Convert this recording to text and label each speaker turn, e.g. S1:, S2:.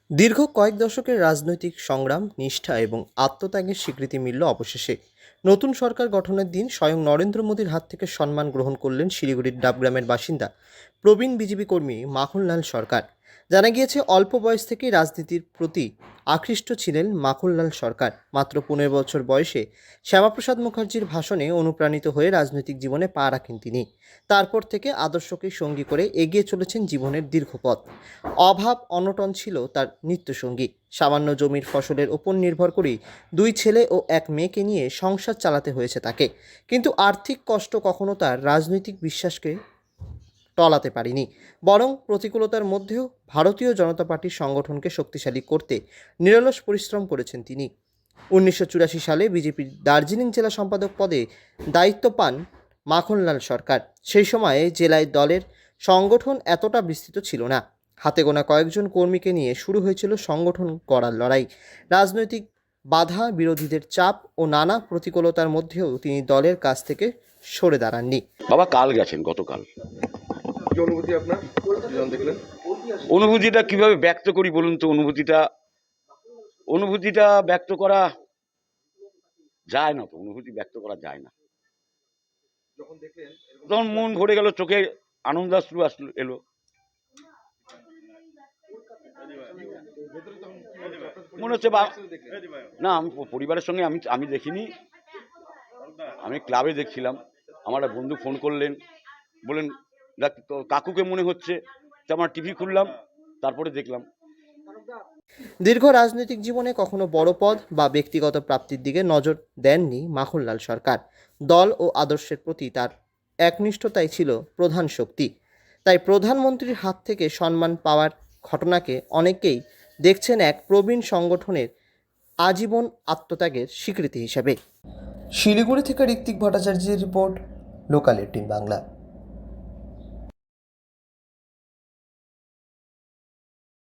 S1: দীর্ঘ কয়েক দশকের রাজনৈতিক সংগ্রাম, নিষ্ঠা এবং আত্মত্যাগের স্বীকৃতি মিলল অবশেষে। নতুন সরকার গঠনের দিন স্বয়ং নরেন্দ্র মোদীর হাত থেকে সম্মান গ্রহণ করলেন শিলিগুড়ির ডাবগ্রামের বাসিন্দা প্রবীণ বিজেপি কর্মী মাখনলাল সরকার। জানা গিয়েছে, অল্প বয়স থেকেই রাজনীতির প্রতি আকৃষ্ট ছিলেন মাখনলাল সরকার। মাত্র 15 বছর বয়সে শ্যামাপ্রসাদ মুখার্জির ভাষণে অনুপ্রাণিত হয়ে রাজনৈতিক জীবনে পা রাখেন তিনি। তারপর থেকে আদর্শকে সঙ্গী করে এগিয়ে চলেছেন জীবনের দীর্ঘ পথ। অভাব অনটন ছিল তার নিত্যসঙ্গী। সামান্য জমির ফসলের ওপর নির্ভর করেই 2 ছেলে ও 1 মেয়েকে নিয়ে সংসার চালাতে হয়েছে তাকে। কিন্তু আর্থিক কষ্ট কখনো তার রাজনৈতিক বিশ্বাসকে টলাতে পারেনি। বরং প্রতিকূলতার মধ্যেও ভারতীয় জনতা পার্টির সংগঠনকে শক্তিশালী করতে নিরলস পরিশ্রম করেছেন তিনি। 1984 সালে বিজেপির দার্জিলিং জেলা সম্পাদক পদে দায়িত্ব পান মাখনলাল সরকার। সেই সময়ে জেলায় দলের সংগঠন এতটা বিস্তৃত ছিল না। হাতে গোনা কয়েকজন কর্মীকে নিয়ে শুরু হয়েছিল সংগঠন গড়ার লড়াই। রাজনৈতিক বাধা, বিরোধীদের চাপ ও নানা প্রতিকূলতার মধ্যেও তিনি দলের কাছ থেকে সরে দাঁড়াননি।
S2: বাবা কাল গেছেন, গতকাল।
S3: কি অনুভূতি আপনার যখন দেখলেন?
S2: অনুভূতিটা কিভাবে ব্যক্ত করি বলুন তো? অনুভূতিটা ব্যক্ত করা যায় না, তো অনুভূতি ব্যক্ত করা যায় না।
S3: যখন দেখলেন
S2: তখন মন ভরে গেল, চোখে আনন্দাশ্রু এলো। মনে হচ্ছে না, আমি পরিবারের সঙ্গে আমি দেখিনি, আমি ক্লাবে দেখছিলাম। আমার এক বন্ধু ফোন করলেন, বললেন দেখ তো কাকুকে মনে হচ্ছে। তো আমার টিভি খুললাম, তারপরে দেখলাম।
S1: দীর্ঘ রাজনৈতিক জীবনে কখনো বড় পদ বা ব্যক্তিগত প্রাপ্তির দিকে নজর দেননি মাখনলাল সরকার। দল ও আদর্শের প্রতি তার একনিষ্ঠতাই ছিল প্রধান শক্তি। তাই প্রধানমন্ত্রীর হাত থেকে সম্মান পাওয়ার ঘটনাকে অনেকেই দেখছেন এক প্রবীণ সংগঠনের আজীবন আত্মত্যাগের স্বীকৃতি হিসেবে। শিলিগুড়ি থেকে ঋত্বিক ভট্টাচার্যের রিপোর্ট, লোকাল 18 বাংলা।